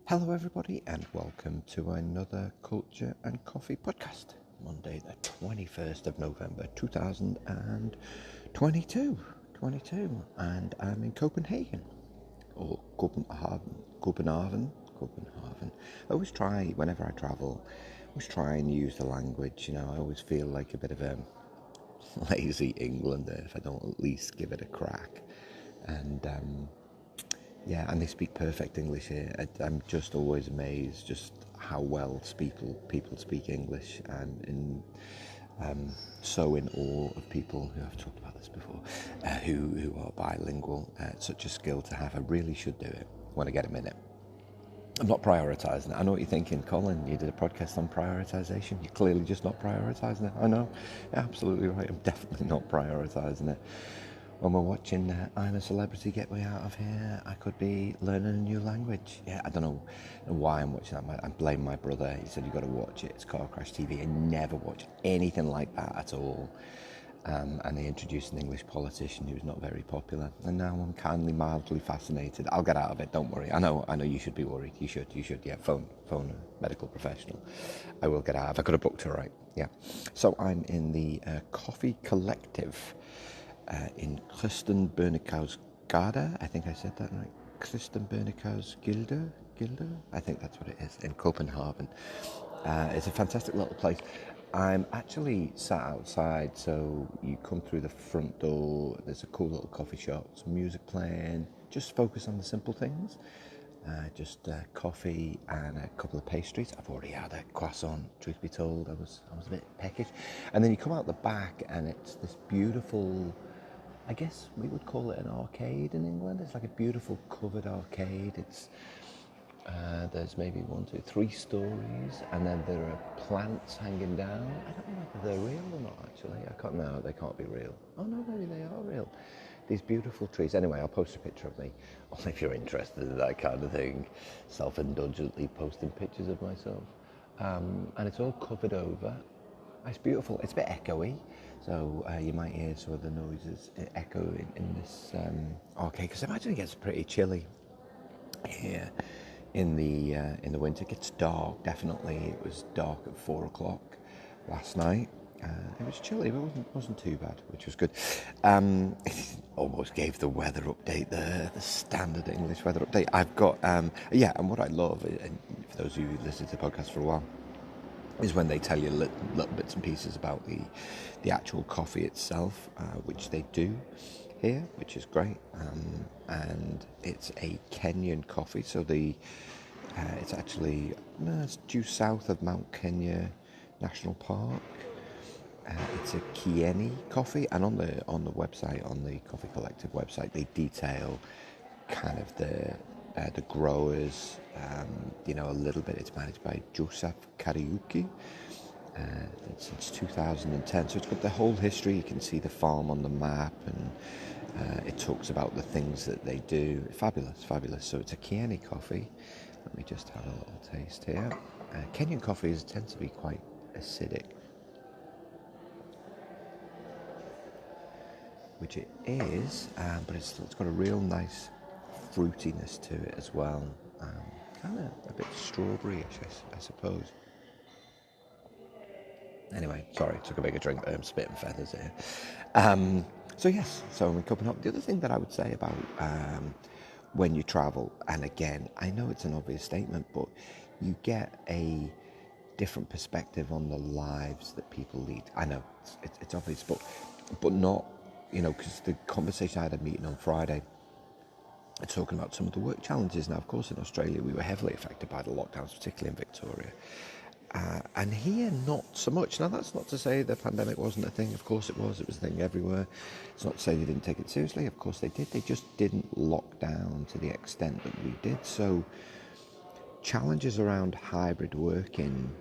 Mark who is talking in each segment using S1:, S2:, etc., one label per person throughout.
S1: Hello everybody and welcome to another Culture and Coffee podcast. Monday the 21st of November 2022, and I'm in Copenhagen, or Copenhagen. I always try, whenever I travel, and use the language, I always feel like a bit of a lazy Englander if I don't at least give it a crack. And they speak perfect English here. I'm just always amazed just how well people speak English, and so in awe of people who, I've talked about this before, who are bilingual. It's such a skill to have. I really should do it when I get a minute. I'm not prioritising it. I know what you're thinking, Colin. You did a podcast on prioritisation. You're clearly just not prioritising it. I know. You're absolutely right. I'm definitely not prioritising it. When we're watching I'm a Celebrity, Get Me Out of Here, I could be learning a new language. Yeah, I don't know why I'm watching that. I blame my brother. He said, you've got to watch it. It's Car Crash TV. I never watched anything like that at all. And they introduced an English politician who was not very popular. And now I'm kindly, mildly fascinated. I'll get out of it, don't worry. I know you should be worried. You should. Yeah, phone a medical professional. I will get out of it. I could have booked her, right? Yeah. So I'm in the Coffee Collective. In Christen Bernikausgade, I think I said that right. Christen Bernikausgilde, I think that's what it is, in Copenhagen. It's a fantastic little place. I'm actually sat outside, so you come through the front door, there's a cool little coffee shop, some music playing, just focus on the simple things. Just coffee and a couple of pastries. I've already had a croissant, truth be told. I was a bit peckish. And then you come out the back and it's this beautiful, I guess we would call it an arcade in England. It's like a beautiful covered arcade. It's there's maybe 3 stories, and then there are plants hanging down. I don't know whether they're real or not, actually. They can't be real. Oh no, maybe they are real. These beautiful trees. Anyway, I'll post a picture of me, only if you're interested in that kind of thing. Self-indulgently posting pictures of myself. And it's all covered over. It's beautiful. It's a bit echoey, so you might hear some of the noises echoing in this arcade, because I imagine it gets pretty chilly here in the winter. It gets dark, definitely. It was dark at 4 o'clock last night. It was chilly, but it wasn't too bad, which was good. It almost gave the weather update there, the standard English weather update. I've got, and what I love, and for those of you who listen to the podcast for a while, is when they tell you little bits and pieces about the actual coffee itself, which they do here, which is great. And it's a Kenyan coffee, so it's actually it's due south of Mount Kenya National Park. It's a Kieni coffee, and on the website, on the Coffee Collective website, they detail kind of the growers, a little bit. It's managed by Joseph Kariuki since 2010. So it's got the whole history. You can see the farm on the map, and it talks about the things that they do. Fabulous. So it's a Kieni coffee. Let me just have a little taste here. Kenyan coffees tend to be quite acidic, which it is, but it's got a real nice fruitiness to it as well. Kind of a bit strawberry-ish, I suppose. Anyway, sorry, took a bigger drink there. I'm spitting feathers here. So I'm in Copenhagen. The other thing that I would say about when you travel, and again, I know it's an obvious statement, but you get a different perspective on the lives that people lead. I know it's obvious, but not, because the conversation I had a meeting on Friday, talking about some of the work challenges. Now, of course, in Australia, we were heavily affected by the lockdowns, particularly in Victoria. And here, not so much. Now, that's not to say the pandemic wasn't a thing. Of course it was. It was a thing everywhere. It's not to say they didn't take it seriously. Of course they did. They just didn't lock down to the extent that we did. So challenges around hybrid working,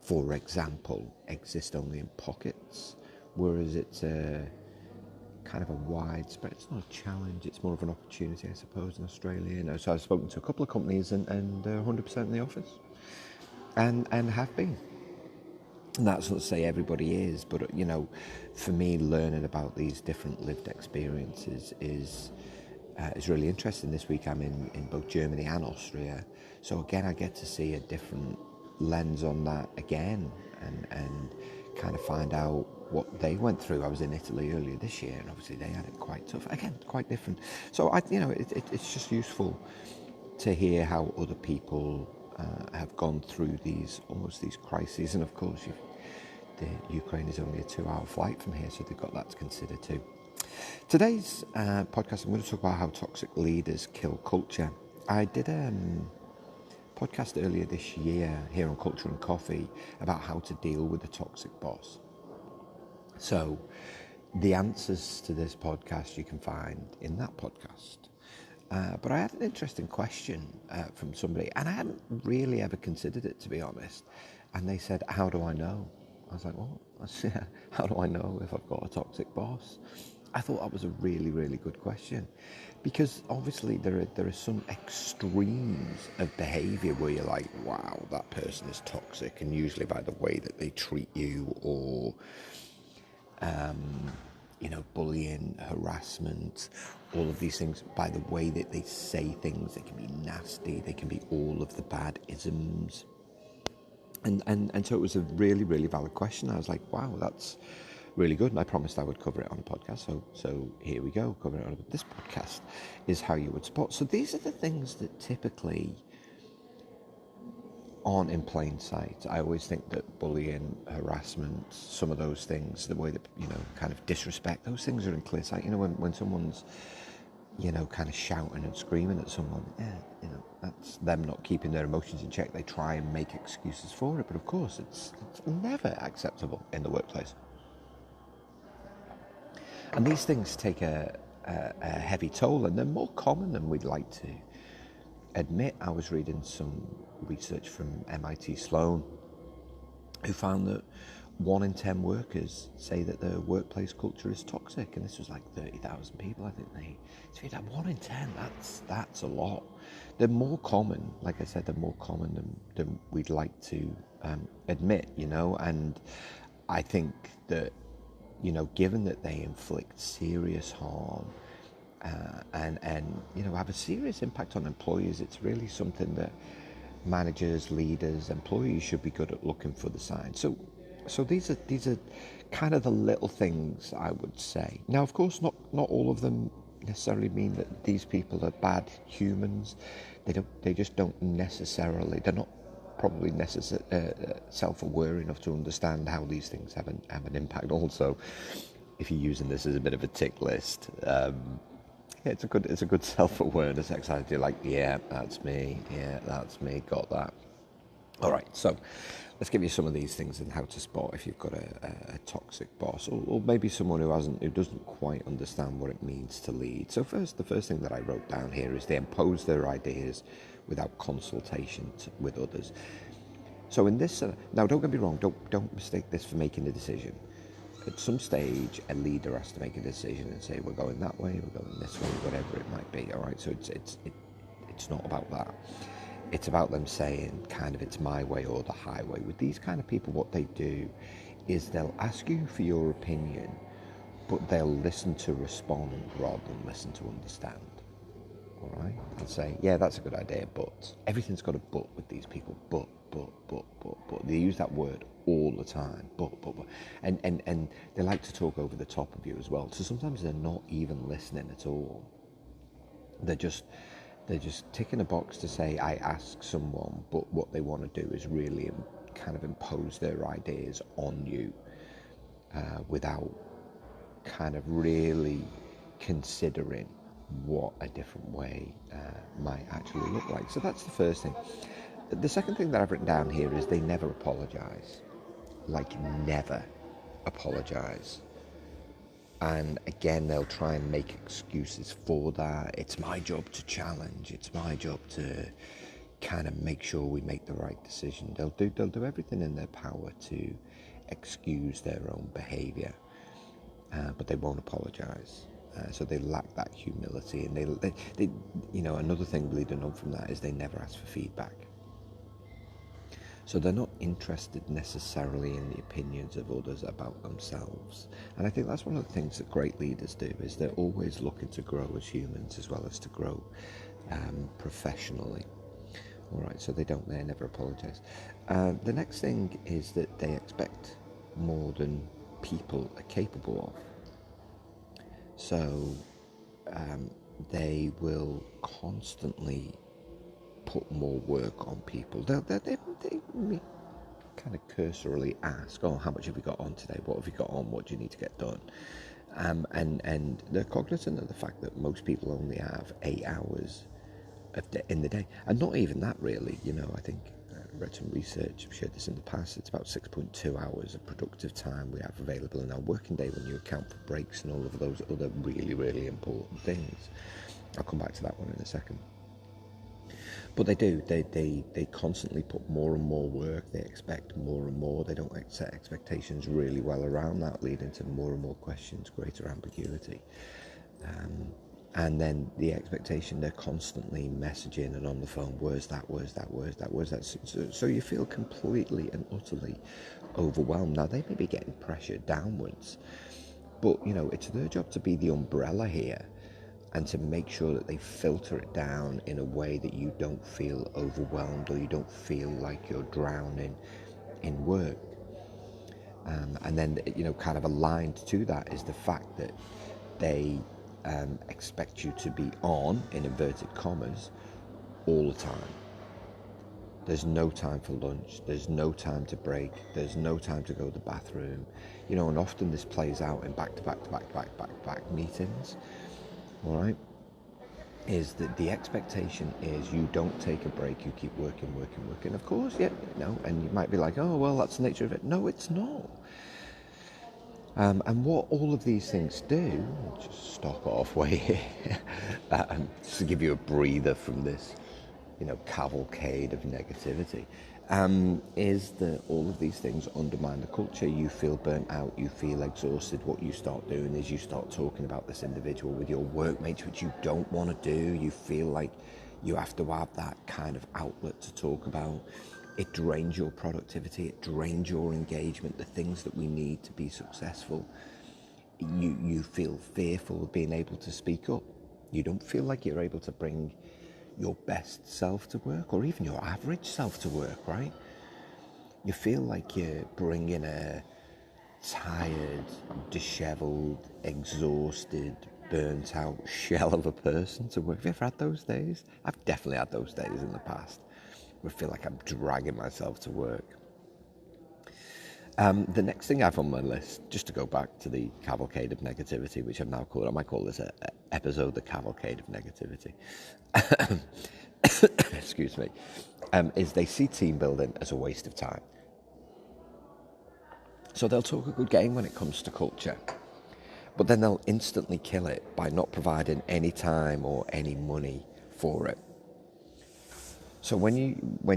S1: for example, exist only in pockets, whereas it's kind of a widespread. It's not a challenge, it's more of an opportunity, I suppose, in Australia. So I've spoken to a couple of companies, and they're 100% in the office, and have been. And that's not to say everybody is, but for me, learning about these different lived experiences is is really interesting. This week I'm in both Germany and Austria. So again, I get to see a different lens on that again and kind of find out what they went through. I was in Italy earlier this year, and obviously they had it quite tough. Again, quite different. So it's just useful to hear how other people have gone through these crises. And of course, the Ukraine is only a 2-hour flight from here, so they've got that to consider too. Today's podcast, I'm going to talk about how toxic leaders kill culture. I did a podcast earlier this year here on Culture and Coffee about how to deal with a toxic boss. So the answers to this podcast you can find in that podcast. But I had an interesting question from somebody, and I hadn't really ever considered it, to be honest. And they said, how do I know? I was like, well, how do I know if I've got a toxic boss? I thought that was a really, really good question, because obviously there are some extremes of behaviour where you're like, wow, that person is toxic, and usually by the way that they treat you, or bullying, harassment, all of these things, by the way that they say things. They can be nasty, they can be all of the bad isms. And so it was a really, really valid question. I was like, wow, that's really good. And I promised I would cover it on a podcast. So here we go, cover it on this podcast, is how you would spot. So these are the things that typically aren't in plain sight. I always think that bullying, harassment, some of those things, the way that, kind of disrespect, those things are in clear sight. When someone's, kind of shouting and screaming at someone, that's them not keeping their emotions in check. They try and make excuses for it, but of course it's never acceptable in the workplace. And these things take a heavy toll, and they're more common than we'd like to admit. I was reading some research from MIT Sloan, who found that 1 in 10 workers say that their workplace culture is toxic, and this was like 30,000 people. I think they say that 1 in 10. That's a lot. They're more common, like I said, they're more common than we'd like to admit. And I think that given that they inflict serious harm and have a serious impact on employees, it's really something that managers, leaders, employees should be good at looking for the signs. So these are kind of the little things I would say. Now, of course, not all of them necessarily mean that these people are bad humans. They just don't necessarily. They're not probably self-aware enough to understand how these things have an impact. Also, if you're using this as a bit of a tick list, it's a good self-awareness exercise. You're like, yeah, that's me, got that. All right, so let's give you some of these things and how to spot if you've got a toxic boss, or maybe someone who doesn't quite understand what it means to lead. So the first thing that I wrote down here is they impose their ideas without consultation with others. So in this, now don't get me wrong, don't mistake this for making a decision. At some stage, a leader has to make a decision and say, we're going that way, we're going this way, whatever it might be. All right, so it's not about that. It's about them saying, kind of, it's my way or the highway. With these kind of people, what they do is they'll ask you for your opinion, but they'll listen to respond rather than listen to understand. All right? They'll say, yeah, that's a good idea, but everything's got a but with these people. But. They use that word all the time. But. And they like to talk over the top of you as well. So sometimes they're not even listening at all. They're just ticking a box to say, I asked someone, but what they want to do is really kind of impose their ideas on you without kind of really considering what a different way might actually look like. So that's the first thing. The second thing that I've written down here is they never apologise. Like, never apologise. And again, they'll try and make excuses for that. It's my job to challenge. It's my job to kind of make sure we make the right decision. They'll do everything in their power to excuse their own behaviour, but they won't apologise. So they lack that humility, and they another thing leading on from that is they never ask for feedback. So they're not interested necessarily in the opinions of others about themselves. And I think that's one of the things that great leaders do, is they're always looking to grow as humans as well as to grow professionally. All right, so they never apologise. The next thing is that they expect more than people are capable of. So they will constantly put more work on people. They kind of cursorily ask, "Oh, how much have you got on today? What have you got on? What do you need to get done?" And they're cognizant of the fact that most people only have 8 hours in the day, and not even that really. I think I read some research, I've shared this in the past, it's about 6.2 hours of productive time we have available in our working day when you account for breaks and all of those other really, really important things. I'll come back to that one in a second. But they do, they constantly put more and more work, they expect more and more, they don't set expectations really well around that, leading to more and more questions, greater ambiguity. And then the expectation, they're constantly messaging and on the phone, where's that? So you feel completely and utterly overwhelmed. Now, they may be getting pressure downwards, but, it's their job to be the umbrella here and to make sure that they filter it down in a way that you don't feel overwhelmed or you don't feel like you're drowning in work. And then, kind of aligned to that is the fact that they expect you to be on, in inverted commas, all the time. There's no time for lunch, there's no time to break, there's no time to go to the bathroom. And often this plays out in back-to-back meetings, all right? Is that the expectation is you don't take a break, you keep working. Of course, yeah, and you might be like, oh, well, that's the nature of it. No, it's not. And what all of these things do, I'll just stop halfway here, just to give you a breather from this, cavalcade of negativity, is that all of these things undermine the culture. You feel burnt out, you feel exhausted. What you start doing is you start talking about this individual with your workmates, which you don't want to do. You feel like you have to have that kind of outlet to talk about. It drains your productivity, it drains your engagement, the things that we need to be successful. You feel fearful of being able to speak up. You don't feel like you're able to bring your best self to work, or even your average self to work, right? You feel like you're bringing a tired, disheveled, exhausted, burnt out shell of a person to work. Have you ever had those days? I've definitely had those days in the past. I feel like I'm dragging myself to work. The next thing I have on my list, just to go back to the cavalcade of negativity, which I've now called, I might call this an episode, the cavalcade of negativity. Excuse me. Is they see team building as a waste of time. So they'll talk a good game when it comes to culture, but then they'll instantly kill it by not providing any time or any money for it. So when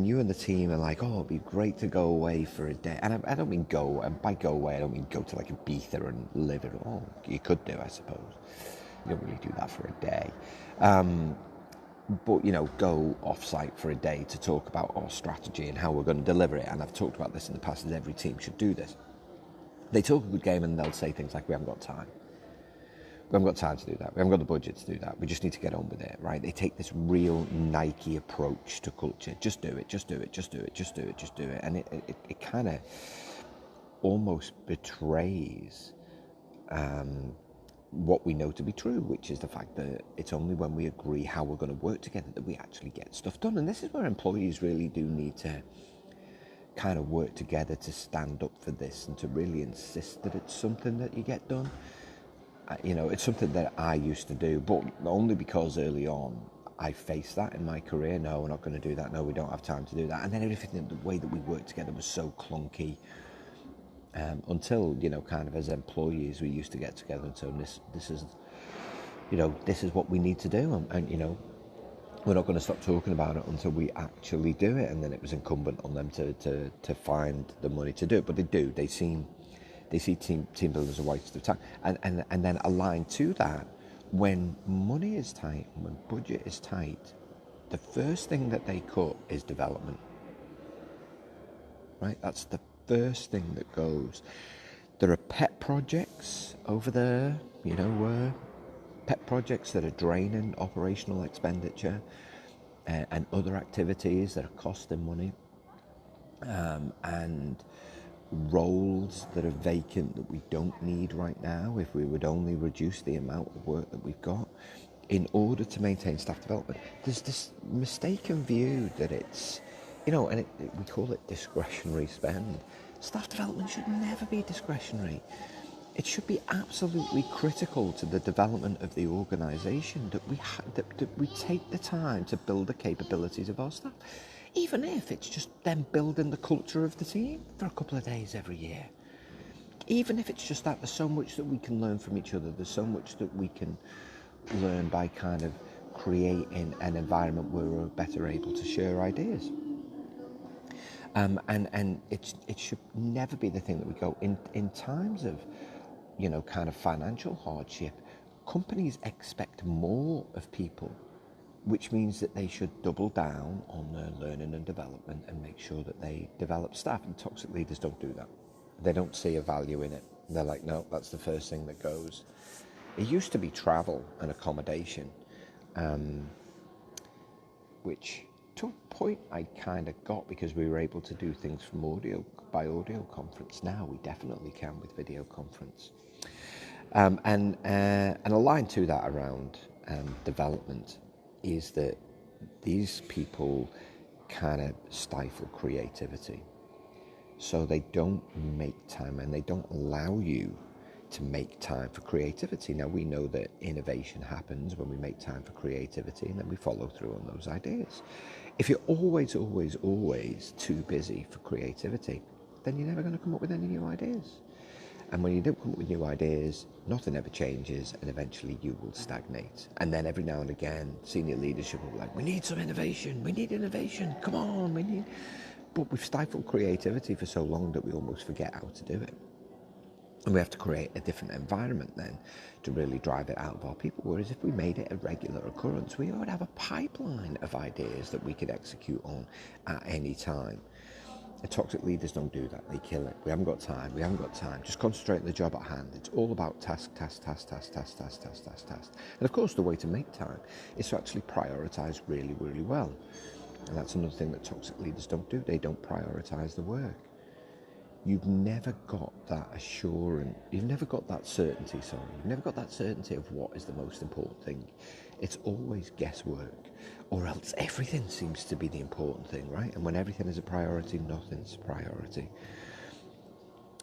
S1: you and the team are like, oh, it'd be great to go away for a day, and I don't mean go, and by go away I don't mean go to like Ibiza and live it all. You could do, I suppose. You don't really do that for a day. But, go off-site for a day to talk about our strategy and how we're going to deliver it. And I've talked about this in the past, that every team should do this. They talk a good game and they'll say things like, we haven't got time. We haven't got time to do that. We haven't got the budget to do that. We just need to get on with it, right? They take this real Nike approach to culture. Just do it. And it kind of almost betrays what we know to be true, which is the fact that it's only when we agree how we're going to work together that we actually get stuff done. And this is where employees really do need to kind of work together to stand up for this and to really insist that it's something that you get done. It's something that I used to do, but only because early on I faced that in my career. No, we're not going to do that. No, we don't have time to do that. And then everything, the way that we worked together was so clunky. Until, kind of as employees, we used to get together and say, this is what we need to do. And we're not going to stop talking about it until we actually do it. And then it was incumbent on them to find the money to do it. But they do. They see team building as a waste of time. And then aligned to that, when money is tight, when budget is tight, the first thing that they cut is development. right? That's the first thing that goes. There are pet projects over there, pet projects that are draining operational expenditure and other activities that are costing money, and roles that are vacant that we don't need right now. If we would only reduce the amount of work that we've got in order to maintain staff development, there's this mistaken view that it's, and we call it discretionary spend. Staff development should never be discretionary. It should be absolutely critical to the development of the organisation that we take the time to build the capabilities of our staff, even if it's just them building the culture of the team for a couple of days every year. Even if it's just that, there's so much that we can learn from each other. There's so much that we can learn by kind of creating an environment where we're better able to share ideas. And it should never be the thing that we go in times of, kind of financial hardship. Companies expect more of people, which means that they should double down on their learning and development and make sure that they develop staff. And toxic leaders don't do that. They don't see a value in it. They're like, no, that's the first thing that goes. It used to be travel and accommodation, which to a point I kind of got because we were able to do things from audio conference. Now we definitely can with video conference. And a line to that around development is that these people kind of stifle creativity. So they don't make time and they don't allow you to make time for creativity. Now, we know that innovation happens when we make time for creativity and then we follow through on those ideas. If you're always too busy for creativity, then you're never going to come up with any new ideas. And when you don't come up with new ideas, nothing ever changes, and eventually you will stagnate. And then every now and again, senior leadership will be like, we need some innovation, come on, But we've stifled creativity for so long that we almost forget how to do it. And we have to create a different environment then to really drive it out of our people. Whereas if we made it a regular occurrence, we would have a pipeline of ideas that we could execute on at any time. The toxic leaders don't do that. They kill it. We haven't got time. Just concentrate on the job at hand. It's all about task. And of course, the way to make time is to actually prioritize really, really well. And that's another thing that toxic leaders don't do. They don't prioritize the work. You've never got that assurance. You've never got that certainty, You've never got that certainty of what is the most important thing. It's always guesswork, or else everything seems to be the important thing, right? And when everything is a priority, nothing's a priority.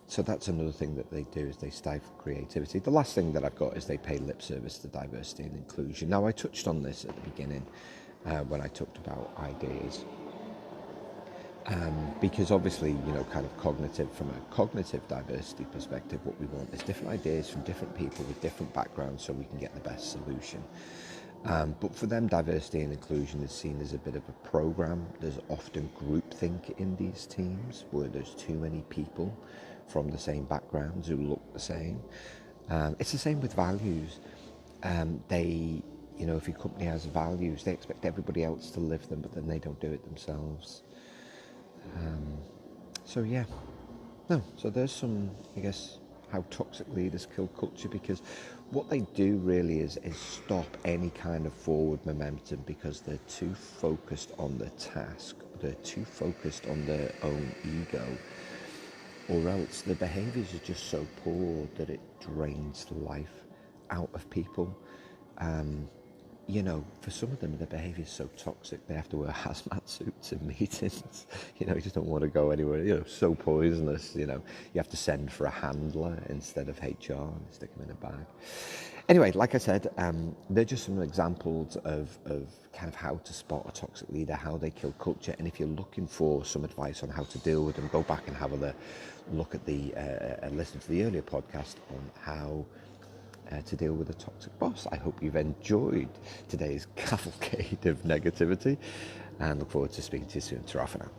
S1: So that's another thing that they do, is they stifle creativity. The last thing that I've got is they pay lip service to diversity and inclusion. Now, I touched on this at the beginning when I talked about ideas. Because obviously, kind of from a cognitive diversity perspective, what we want is different ideas from different people with different backgrounds so we can get the best solution. But for them, diversity and inclusion is seen as a bit of a program. There's often groupthink in these teams where there's too many people from the same backgrounds who look the same. It's the same with values. If your company has values, they expect everybody else to live them, but then they don't do it themselves. So there's some, how toxic leaders kill culture, because what they do really is stop any kind of forward momentum because they're too focused on the task, they're too focused on their own ego, or else the behaviours are just so poor that it drains the life out of people. For some of them, their behaviour is so toxic, they have to wear hazmat suits in meetings. You just don't want to go anywhere. So poisonous, you have to send for a handler instead of HR and stick them in a bag. Anyway, like I said, they're just some examples of kind of how to spot a toxic leader, how they kill culture. And if you're looking for some advice on how to deal with them, go back and have a look at and listen to the earlier podcast on how to deal with a toxic boss. I hope you've enjoyed today's cavalcade of negativity and look forward to speaking to you soon. Ta-ra for now.